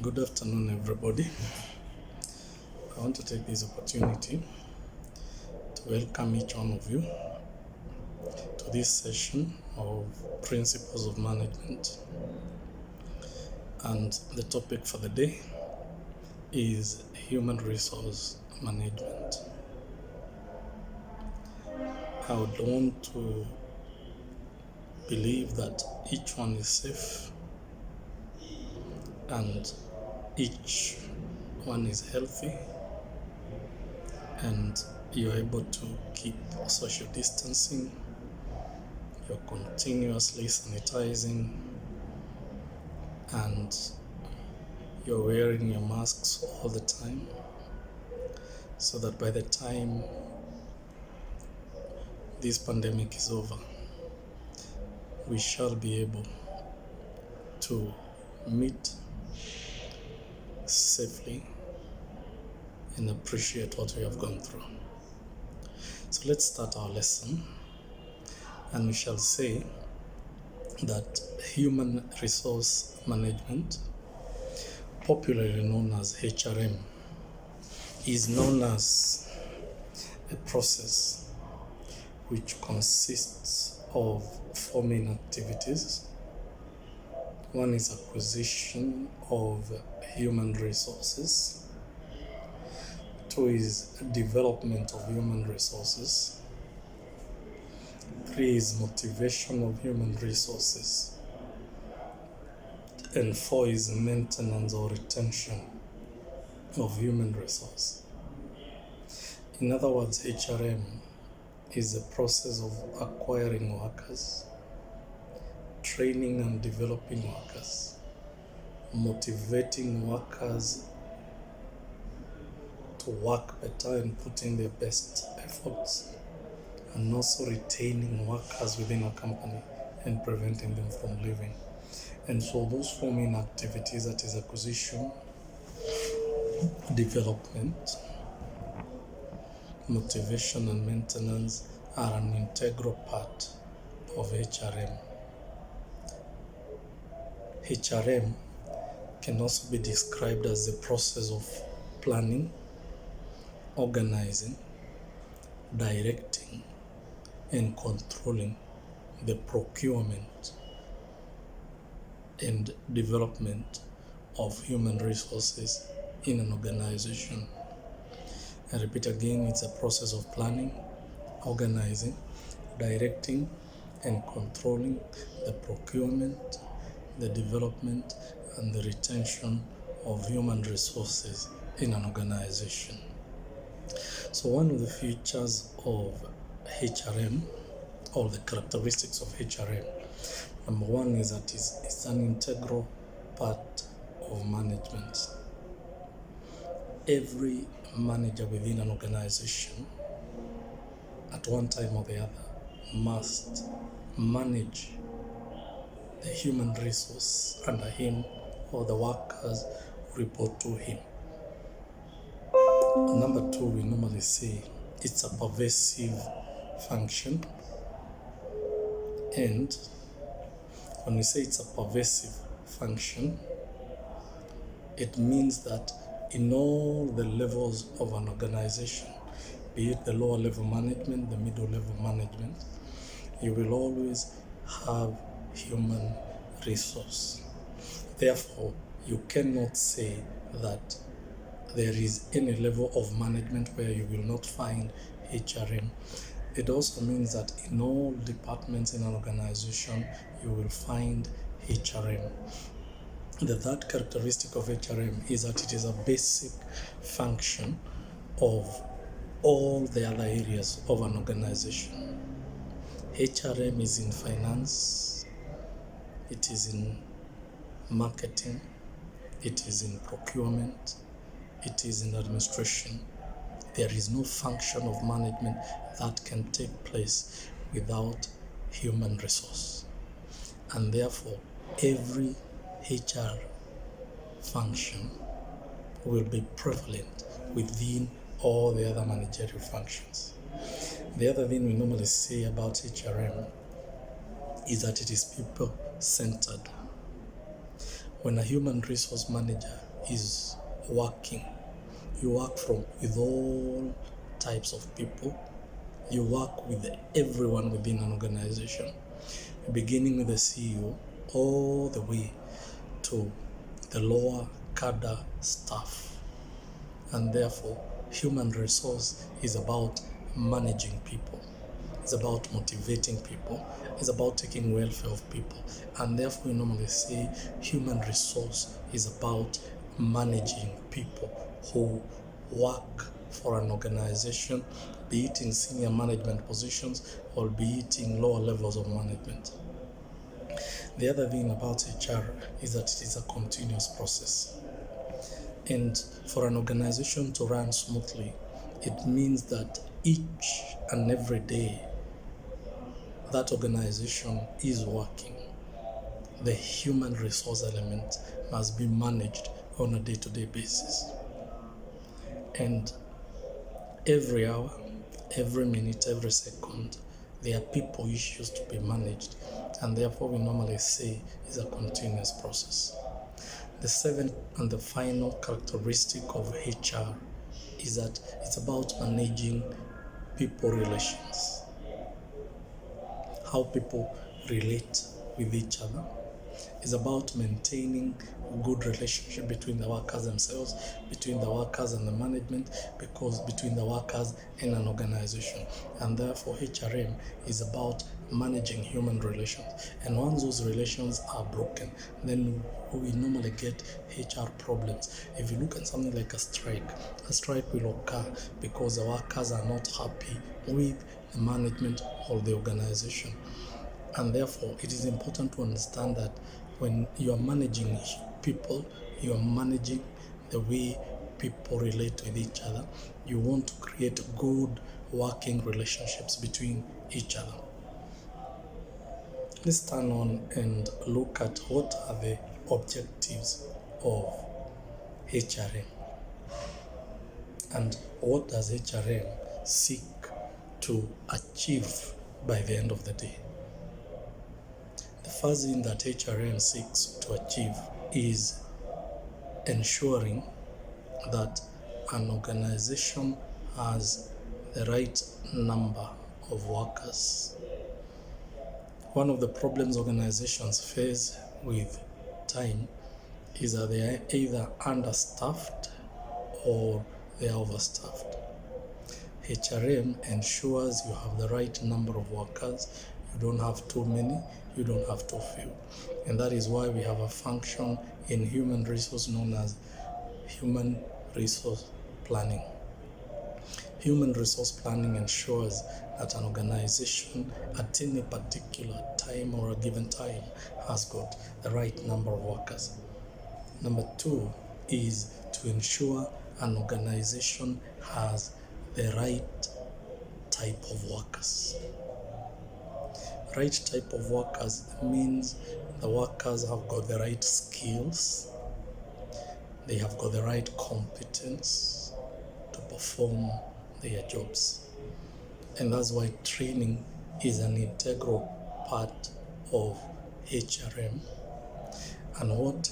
Good afternoon, everybody. I want to take this opportunity to welcome each one of you to this session of Principles of Management. And the topic for the day is Human Resource Management. I would want to believe that each one is safe and each one is healthy and you're able to keep social distancing, you're continuously sanitizing, and you're wearing your masks all the time, so that by the time this pandemic is over, we shall be able to meet safely and appreciate what we have gone through. So let's start our lesson, and we shall say that human resource management, popularly known as HRM, is known as a process which consists of four main activities. One is acquisition of human resources. Two is development of human resources. Three is motivation of human resources. And four is maintenance or retention of human resource. In other words, HRM is a process of acquiring workers, training and developing workers, motivating workers to work better and put in their best efforts, and also retaining workers within a company and preventing them from leaving. And so those four main activities, that is acquisition, development, motivation and maintenance, are an integral part of HRM. HRM can also be described as the process of planning, organizing, directing, and controlling the procurement and development of human resources in an organization. I repeat again, it's a process of planning, organizing, directing, and controlling the procurement, the development, and the retention of human resources in an organization. So one of the features of HRM, or the characteristics of HRM, number one is that it's an integral part of management. Every manager within an organization, at one time or the other, must manage the human resource under him or the workers who report to him. Number two, we normally say it's a pervasive function. And when we say it's a pervasive function, it means that in all the levels of an organization, be it the lower level management, the middle level management, you will always have human resource. Therefore, you cannot say that there is any level of management where you will not find HRM. It also means that in all departments in an organization, you will find HRM. The third characteristic of HRM is that it is a basic function of all the other areas of an organization. HRM is in finance, it is in marketing, it is in procurement, it is in administration. There is no function of management that can take place without human resource. And therefore, every HR function will be prevalent within all the other managerial functions. The other thing we normally say about HRM is that it is people-centered. When a human resource manager is working. You work with all types of people. You work with everyone within an organization, beginning with the CEO all the way to the lower cadre staff. And therefore, human resource is about managing people. It's about motivating people. It's about taking welfare of people. And therefore, we normally say human resource is about managing people who work for an organization, be it in senior management positions or be it in lower levels of management. The other thing about HR is that it is a continuous process. And for an organization to run smoothly, it means that each and every day that organization is working, the human resource element must be managed on a day-to-day basis. And every hour, every minute, every second, there are people issues to be managed, and therefore we normally say it's a continuous process. The seventh and the final characteristic of HR is that it's about managing people relations. How people relate with each other. It's about maintaining a good relationship between the workers themselves, between the workers and the management, because between the workers and an organization. And therefore HRM is about managing human relations. And once those relations are broken, then we normally get HR problems. If you look at something like a strike will occur because the workers are not happy with the management or the organization. And therefore, it is important to understand that when you are managing people, you are managing the way people relate with each other. You want to create good working relationships between each other. Let's turn on and look at what are the objectives of HRM and what does HRM seek to achieve by the end of the day. The first thing that HRM seeks to achieve is ensuring that an organization has the right number of workers. One of the problems organizations face with time is that they are either understaffed or they are overstaffed. HRM ensures you have the right number of workers. You don't have too many, you don't have too few. And that is why we have a function in human resource known as human resource planning. Human resource planning ensures that an organization at any particular time or a given time has got the right number of workers. Number two is to ensure an organization has the right type of workers. Right type of workers means the workers have got the right skills, they have got the right competence to perform their jobs. And that's why training is an integral part of HRM. And what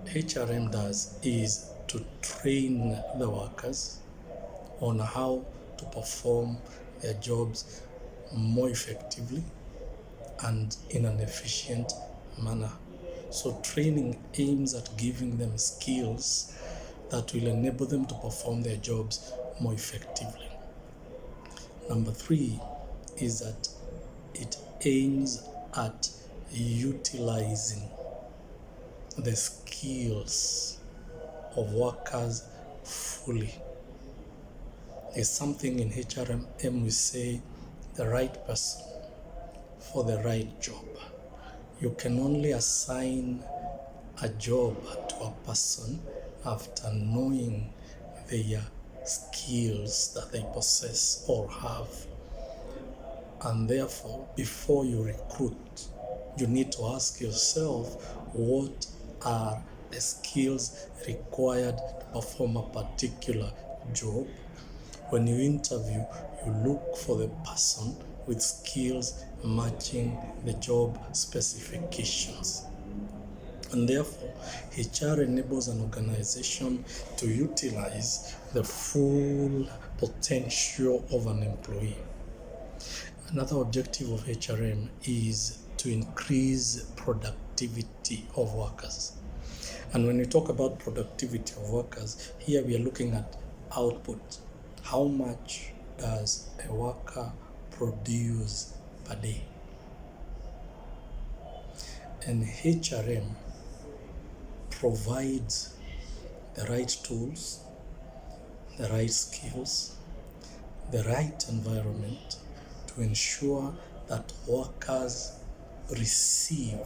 HRM does is to train the workers on how to perform their jobs more effectively and in an efficient manner. So training aims at giving them skills that will enable them to perform their jobs more effectively. Number three is that it aims at utilizing the skills of workers fully. There's something in HRM we say the right person for the right job. You can only assign a job to a person after knowing their skills that they possess or have. And therefore, before you recruit, you need to ask yourself, what are the skills required to perform a particular job? When you interview, you look for the person with skills matching the job specifications. And therefore, HR enables an organization to utilize the full potential of an employee. Another objective of HRM is to increase productivity of workers. And when we talk about productivity of workers, here we are looking at output. How much does a worker produce per day? And HRM provides the right tools, the right skills, the right environment to ensure that workers receive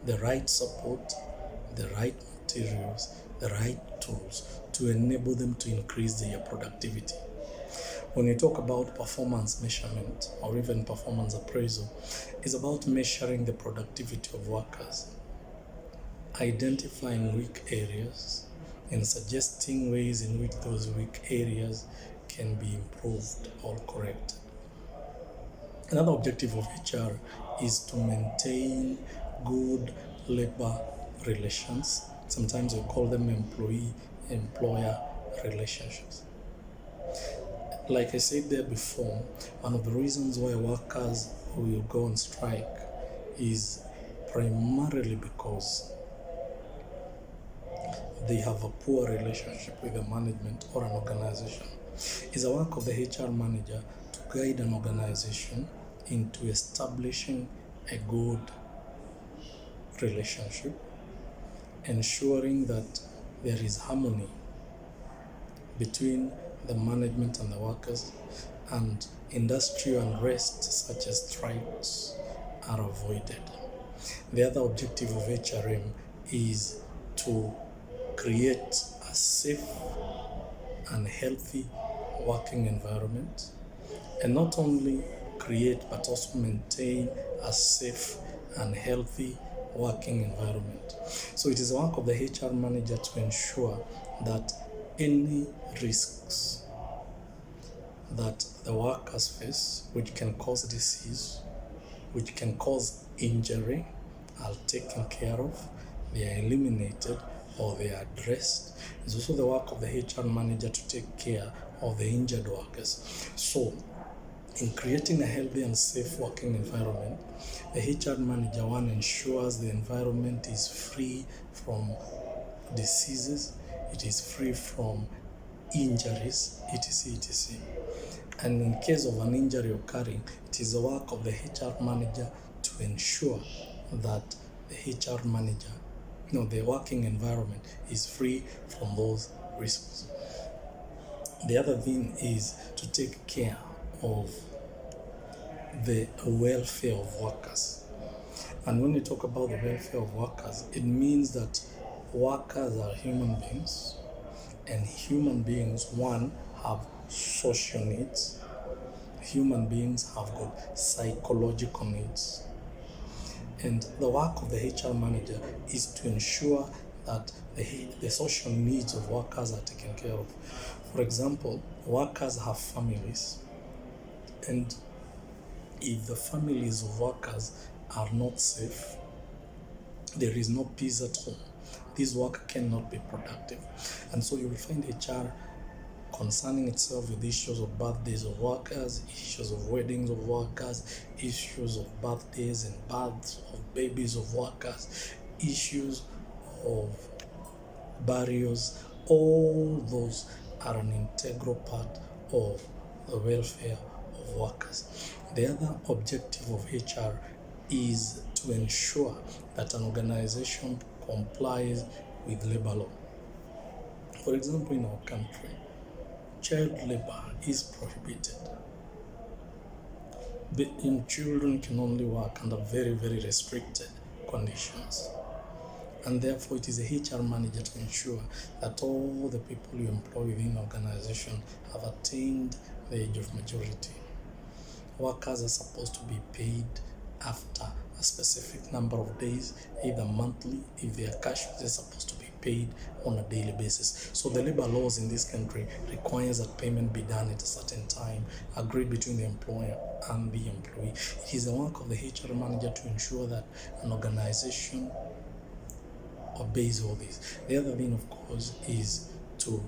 the right support, the right materials, the right tools to enable them to increase their productivity. When you talk about performance measurement or even performance appraisal, it's about measuring the productivity of workers, identifying weak areas, and suggesting ways in which those weak areas can be improved or corrected. Another objective of HR is to maintain good labor relations. Sometimes we call them employee-employer relationships. Like I said there before, one of the reasons why workers will go on strike is primarily because they have a poor relationship with the management or an organization. It's a work of the HR manager to guide an organization into establishing a good relationship, ensuring that there is harmony between the management and the workers, and industrial unrest such as strikes are avoided. The other objective of HRM is to create a safe and healthy working environment, and not only create but also maintain a safe and healthy working environment. So it is the work of the HR manager to ensure that any risks that the workers face, which can cause disease, which can cause injury, are taken care of, they are eliminated or they are addressed. It's also the work of the HR manager to take care of the injured workers. So, in creating a healthy and safe working environment, the HR manager ensures the environment is free from diseases, it is free from injuries, etc. And in case of an injury occurring, it is the work of the HR manager to ensure that the HR manager, the working environment is free from those risks. The other thing is to take care of the welfare of workers. And when we talk about the welfare of workers, it means that workers are human beings, and human beings, one, have social needs. Human beings have got psychological needs. And the work of the HR manager is to ensure that the social needs of workers are taken care of. For example, workers have families, and if the families of workers are not safe, there is no peace at home. This work cannot be productive. And so you will find HR concerning itself with issues of birthdays of workers, issues of weddings of workers, issues of birthdays and births of babies of workers, issues of burials. All those are an integral part of the welfare of workers. The other objective of HR is to ensure that an organization complies with labor law. For example, in our country, child labor is prohibited. Children can only work under very, very restricted conditions. And therefore, it is a HR manager to ensure that all the people you employ within the organization have attained the age of majority. Workers are supposed to be paid after a specific number of days, either monthly. If they are cash, they're supposed to be paid on a daily basis. So the labor laws in this country requires that payment be done at a certain time, agreed between the employer and the employee. It is the work of the HR manager to ensure that an organization obeys all this. The other thing, of course, is to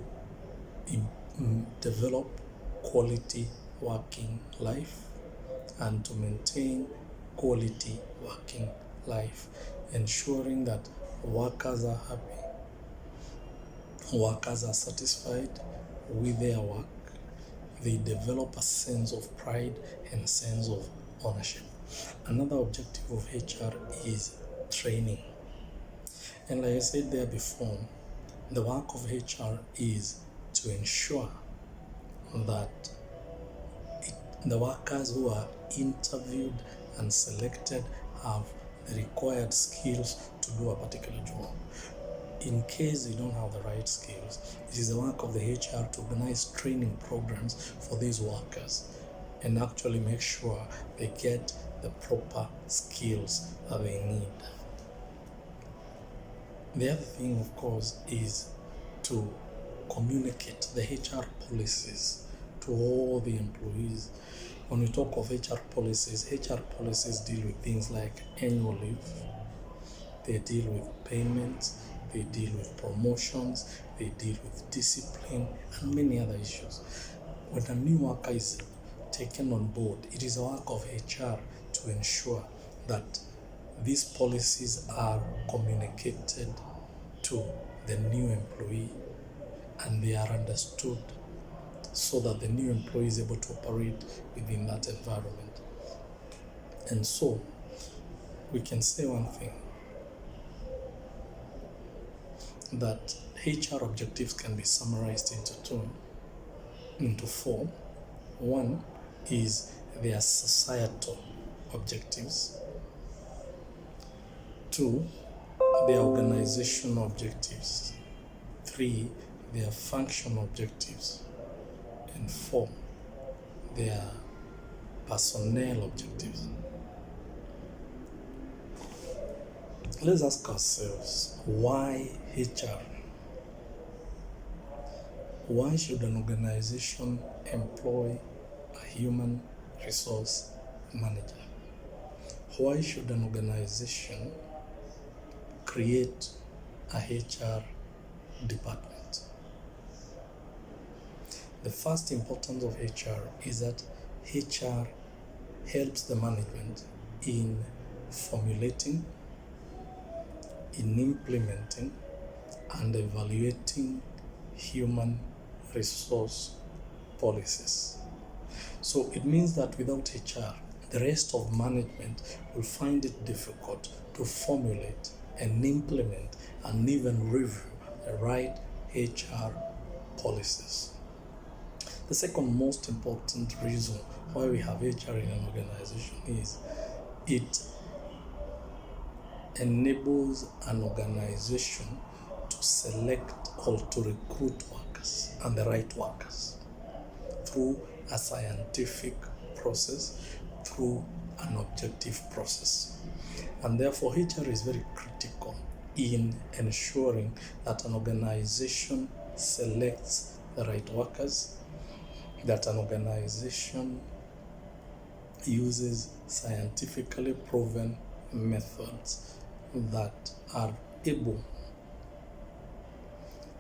develop quality working life and to maintain quality working life, ensuring that workers are happy, workers are satisfied with their work, they develop a sense of pride and a sense of ownership. Another objective of HR is training. And like I said there before, the work of HR is to ensure that the workers who are interviewed and selected have the required skills to do a particular job. In case they don't have the right skills, it is the work of the HR to organize training programs for these workers and actually make sure they get the proper skills that they need. The other thing, of course, is to communicate the HR policies to all the employees. When we talk of HR policies deal with things like annual leave, they deal with payments, they deal with promotions, they deal with discipline, and many other issues. When a new worker is taken on board, it is the work of HR to ensure that these policies are communicated to the new employee and they are understood so that the new employee is able to operate within that environment. And so, we can say one thing, that HR objectives can be summarized into four. One is their societal objectives. Two, their organizational objectives. Three, their functional objectives. And four, their personnel objectives. Let's ask ourselves, why HR? Why should an organization employ a human resource manager? Why should an organization create a HR department? The first importance of HR is that HR helps the management in formulating, in implementing, and evaluating human resource policies. So it means that without HR, the rest of management will find it difficult to formulate and implement and even review the right HR policies. The second most important reason why we have HR in an organization is it enables an organization to select or to recruit workers and the right workers through a scientific process, through an objective process. And therefore, HR is very critical in ensuring that an organization selects the right workers, that an organization uses scientifically proven methods that are able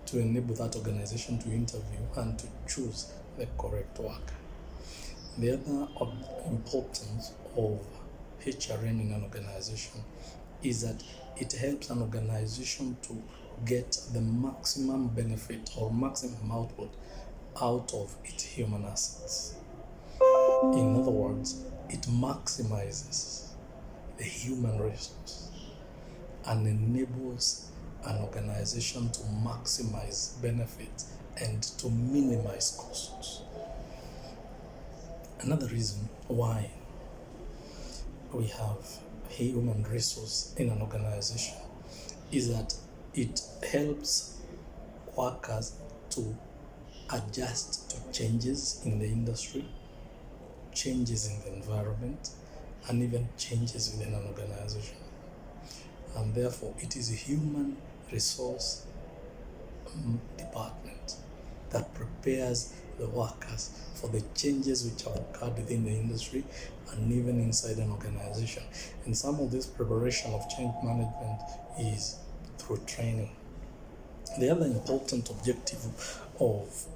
to enable that organization to interview and to choose the correct worker. The other importance of HRM in an organization is that it helps an organization to get the maximum benefit or maximum output out of its human assets. In other words, it maximizes the human resource and enables an organization to maximize benefits and to minimize costs. Another reason why we have human resource in an organization is that it helps workers to adjust to changes in the industry, changes in the environment, and even changes within an organization. And therefore, it is human resource department that prepares the workers for the changes which have occurred within the industry and even inside an organization. And some of this preparation of change management is through training. The other important objective of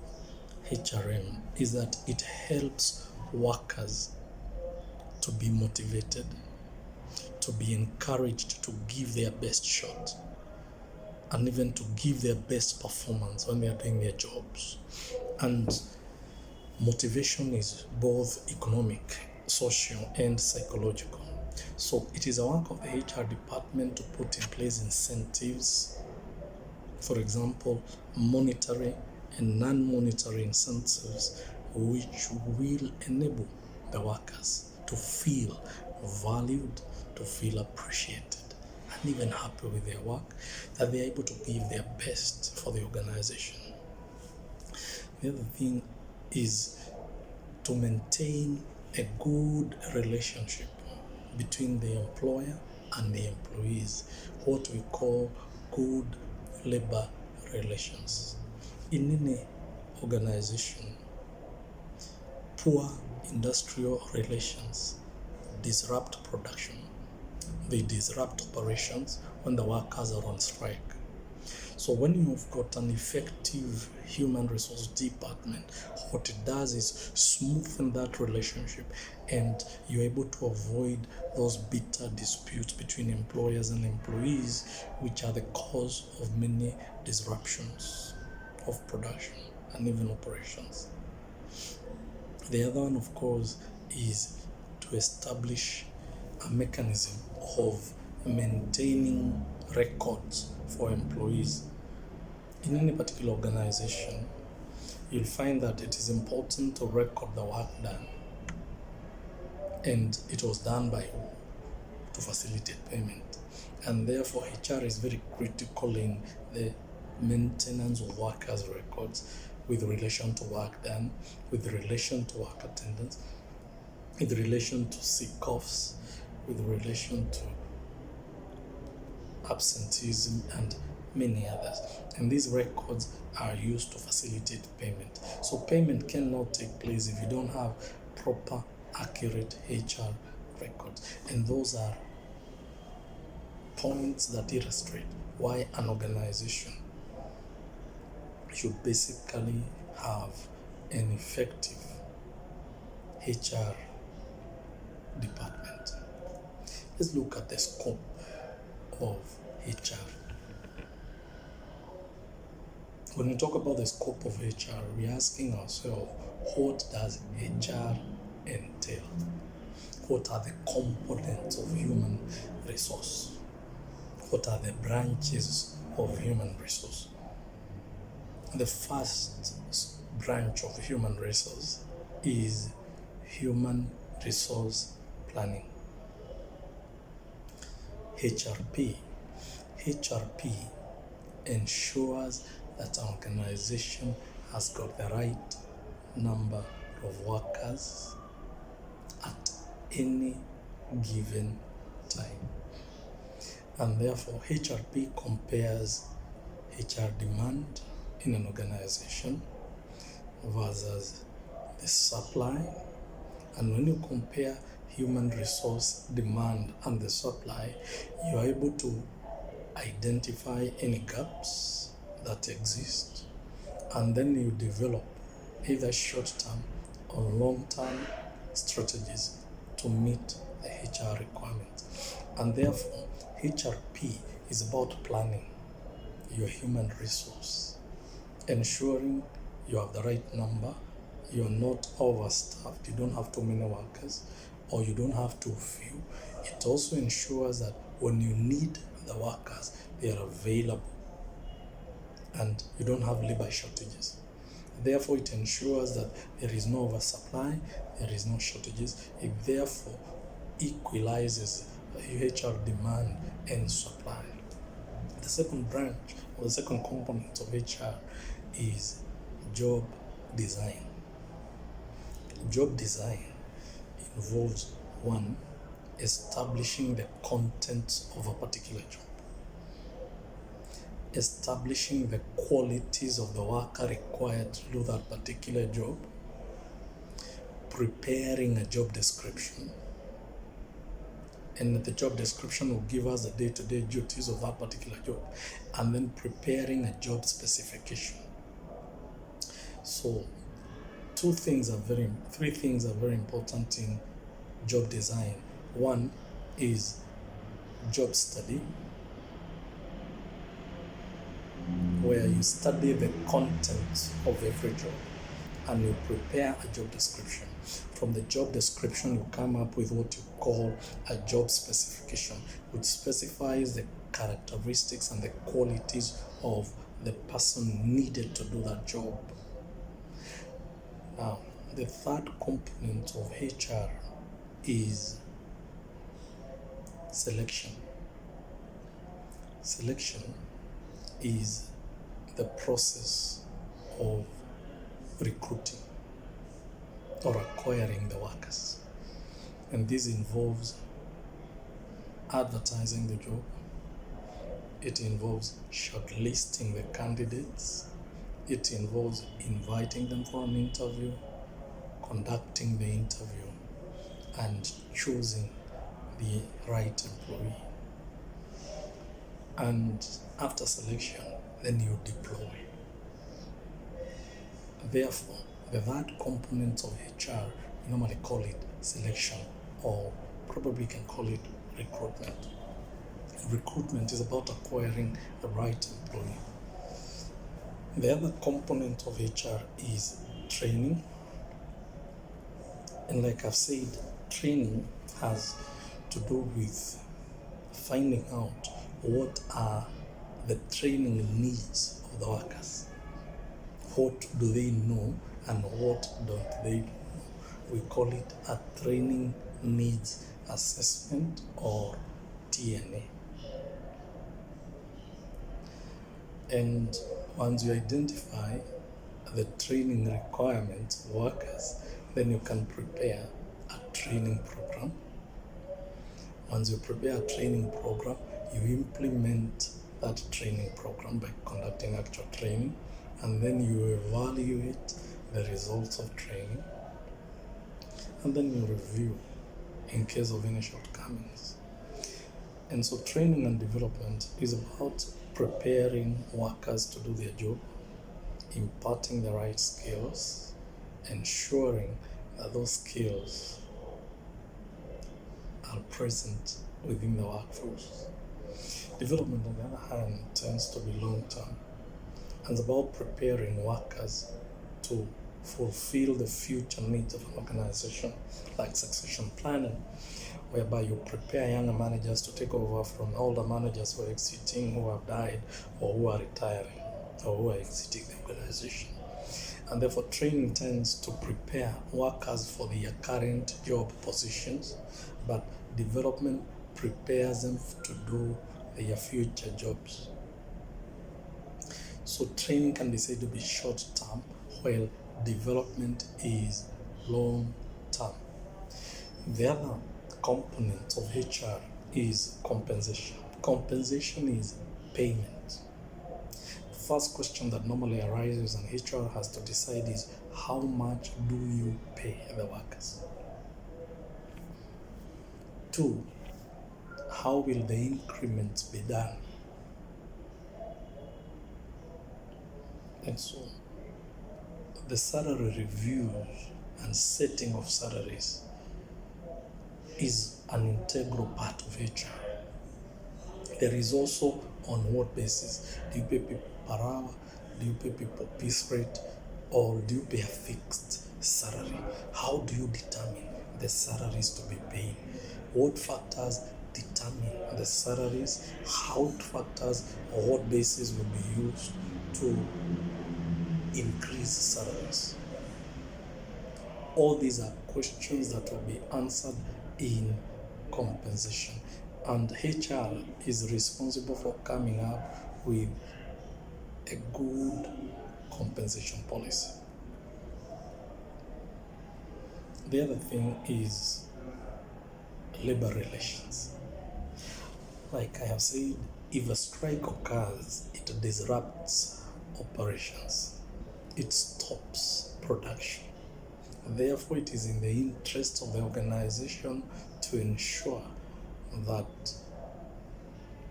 HRM is that it helps workers to be motivated, to be encouraged to give their best shot, and even to give their best performance when they are doing their jobs. And motivation is both economic, social, and psychological. So it is a work of the HR department to put in place incentives, for example, monetary and non-monetary incentives, which will enable the workers to feel valued, to feel appreciated, and even happy with their work, that they're able to give their best for the organization. The other thing is to maintain a good relationship between the employer and the employees, what we call good labor relations. In any organization, poor industrial relations disrupt production. They disrupt operations when the workers are on strike. So when you've got an effective human resource department, what it does is smoothen that relationship, and you're able to avoid those bitter disputes between employers and employees, which are the cause of many disruptions of production and even operations. The other one, of course, is to establish a mechanism of maintaining records for employees. In any particular organization, you'll find that it is important to record the work done, and it was done by who, to facilitate payment. And therefore, HR is very critical in the maintenance of workers' records with relation to work done, with relation to work attendance, with relation to sick offs, with relation to absenteeism, and many others. And these records are used to facilitate payment. So payment cannot take place if you don't have proper, accurate HR records. And those are points that illustrate why an organization should basically have an effective HR department. Let's look at the scope of HR. When we talk about the scope of HR, we're asking ourselves, what does HR entail? What are the components of human resource? What are the branches of human resource? The first branch of human resource is human resource planning. HRP. HRP ensures that an organization has got the right number of workers at any given time. And therefore, HRP compares HR demand in an organization versus the supply. And when you compare human resource demand and the supply, you are able to identify any gaps that exist, and then you develop either short-term or long-term strategies to meet the HR requirements. And therefore, HRP is about planning your human resource, ensuring you have the right number, you're not overstaffed, you don't have too many workers, or you don't have too few. It also ensures that when you need the workers, they are available and you don't have labor shortages. Therefore, it ensures that there is no oversupply, there is no shortages. It therefore equalizes HR demand and supply. The second branch or the second component of HR is job design. Job design involves, one, establishing the contents of a particular job. establishing the qualities of the worker required to do that particular job, preparing a job description, and the job description will give us the day-to-day duties of that particular job, and then preparing a job specification. So three things are very important in job design. One is job study, where you study the content of every job and you prepare a job description. From the job description, you come up with what you call a job specification, which specifies the characteristics and the qualities of the person needed to do that job. Now, the third component of HR is selection. Selection is the process of recruiting or acquiring the workers. And this involves advertising the job. It involves shortlisting the candidates. It involves inviting them for an interview, conducting the interview, and choosing the right employee. And after selection, then you deploy. Therefore, the third component of HR, we normally call it selection, or probably can call it recruitment. Recruitment is about acquiring the right employee. The other component of HR is training. And like I've said, training has to do with finding out what are the training needs of the workers. What do they know and what don't they know? We call it a training needs assessment, or TNA. And once you identify the training requirements of workers, then you can prepare a training program. Once you prepare a training program, you implement that training program by conducting actual training, and then you evaluate the results of training, and then you review in case of any shortcomings. And so training and development is about preparing workers to do their job, imparting the right skills, ensuring that those skills are present within the workforce. Development, on the other hand, tends to be long-term, and it's about preparing workers to fulfill the future needs of an organization, like succession planning, whereby you prepare younger managers to take over from older managers who are exiting, who have died, or who are retiring, or who are exiting the organization. And therefore, training tends to prepare workers for their current job positions, but development prepares them to do their future jobs. So training can be said to be short-term, while development is long-term. The other component of HR is compensation. Compensation is payment. The first question that normally arises and HR has to decide is, how much do you pay the workers? 2, how will the increments be done? And so the salary reviews and setting of salaries is an integral part of HR. There is also on what basis. Do you pay people per hour? Do you pay people piece rate? Or do you pay a fixed salary? How do you determine the salaries to be paid? What factors determine the salaries? How factors or what basis will be used to increase salaries? All these are questions that will be answered in compensation, and HR is responsible for coming up with a good compensation policy. The other thing is labor relations. Like I have said, if a strike occurs, it disrupts operations, it stops production. Therefore, it is in the interest of the organization to ensure that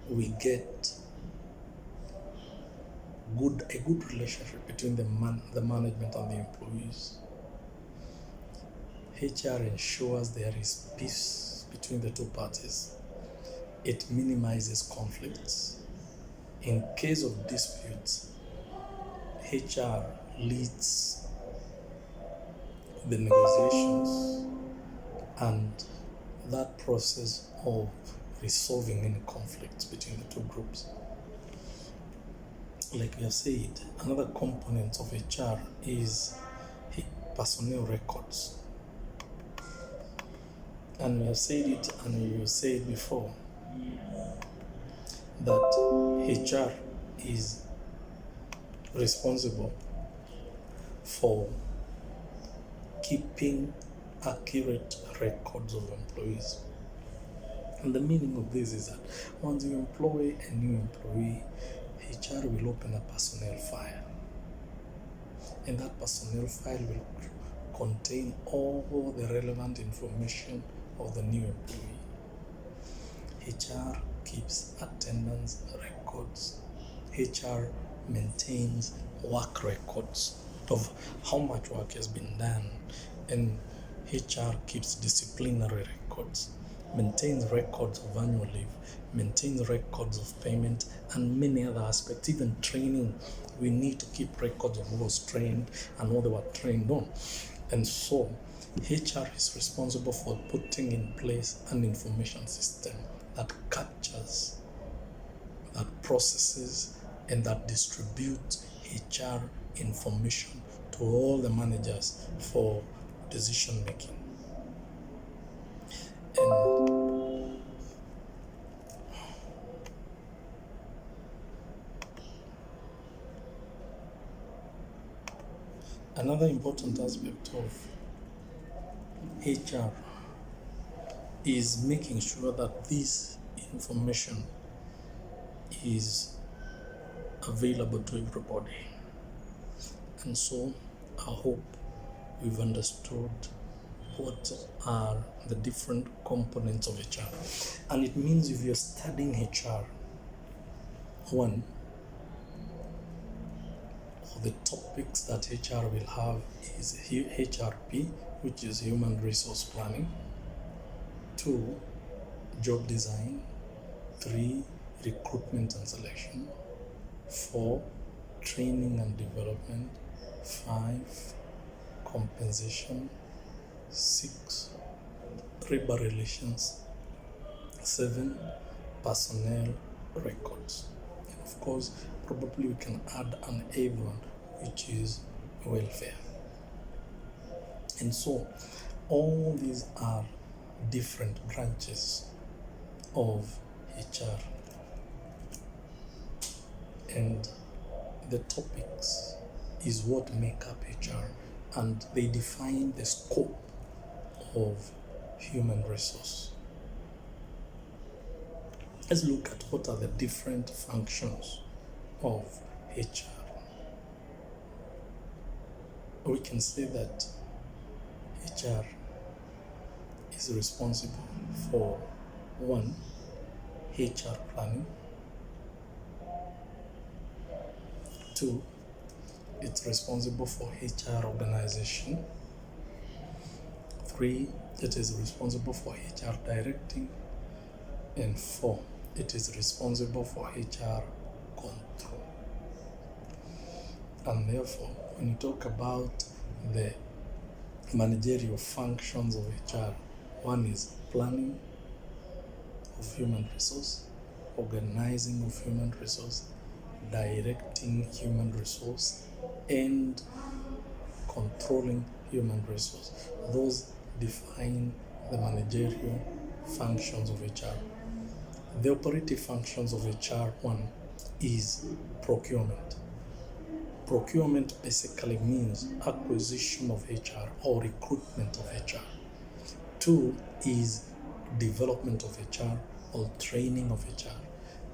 we get a good relationship between the management and the employees. HR ensures there is peace between the two parties. It minimizes conflicts. In case of disputes, HR leads the negotiations and that process of resolving any conflicts between the two groups. Like we have said, another component of HR is personnel records. And we have said it, and you said before, that HR is responsible for keeping accurate records of employees. And the meaning of this is that once you employ a new employee, HR will open a personnel file. And that personnel file will contain all the relevant information of the new employee. HR keeps attendance records. HR maintains work records of how much work has been done, and HR keeps disciplinary records, maintains records of annual leave, maintains records of payment, and many other aspects, even training. We need to keep records of who was trained and what they were trained on. And so HR is responsible for putting in place an information system that captures, that processes, and that distributes HR information to all the managers for decision making. And another important aspect of HR is making sure that this information is available to everybody. And so I hope we've understood what are the different components of HR. And it means if you're studying HR, one of the topics that HR will have is HRP, which is Human Resource Planning. 2, job design. 3, recruitment and selection. 4, training and development. 5, compensation. 6, labor relations. 7, personnel records. And of course, probably we can add an 8th one, which is welfare. And so all these are different branches of HR, and the topics is what make up HR, and they define the scope of human resource. Let's look at what are the different functions of HR. We can say that HR is responsible for 1, HR planning. 2, it's responsible for HR organization. 3, it is responsible for HR directing. And 4, it is responsible for HR control. And therefore, when you talk about the managerial functions of HR, 1 is planning of human resource, organizing of human resource, directing human resource, and controlling human resource. Those define the managerial functions of HR. The operative functions of HR, 1 is procurement. Procurement basically means acquisition of HR or recruitment of HR. 2 is development of HR or training of HR.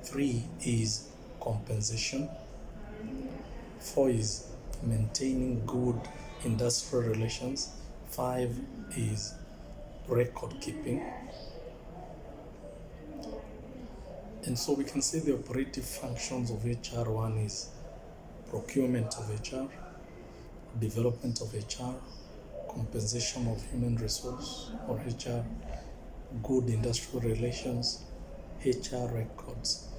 3 is compensation. 4 is maintaining good industrial relations. 5 is record keeping. And so we can say the operative functions of HR. 1 is procurement of HR, development of HR, compensation of human resource or HR, good industrial relations, HR records,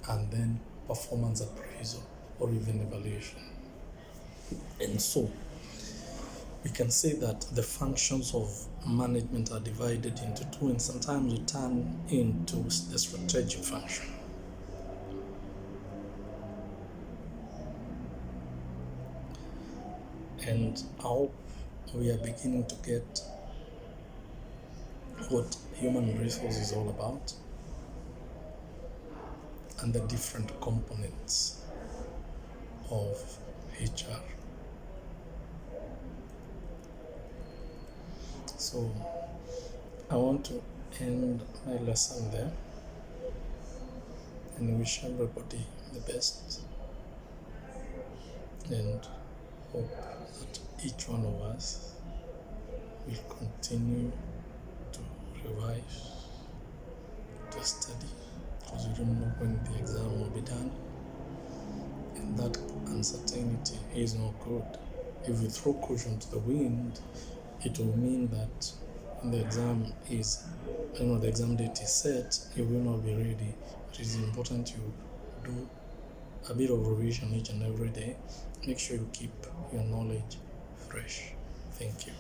and then performance appraisal or even evaluation. And so we can say that the functions of management are divided into 2, and sometimes we turn into the strategic function. And I hope we are beginning to get what human resource is all about and the different components of HR. So I want to end my lesson there and wish everybody the best, and hope that each one of us will continue to revise, to study, because we don't know when the exam will be done, and that uncertainty is not good. If we throw caution to the wind, it will mean that when the exam is, the exam date is set, you will not be ready. It is important you do a bit of revision each and every day. Make sure you keep your knowledge fresh. Thank you.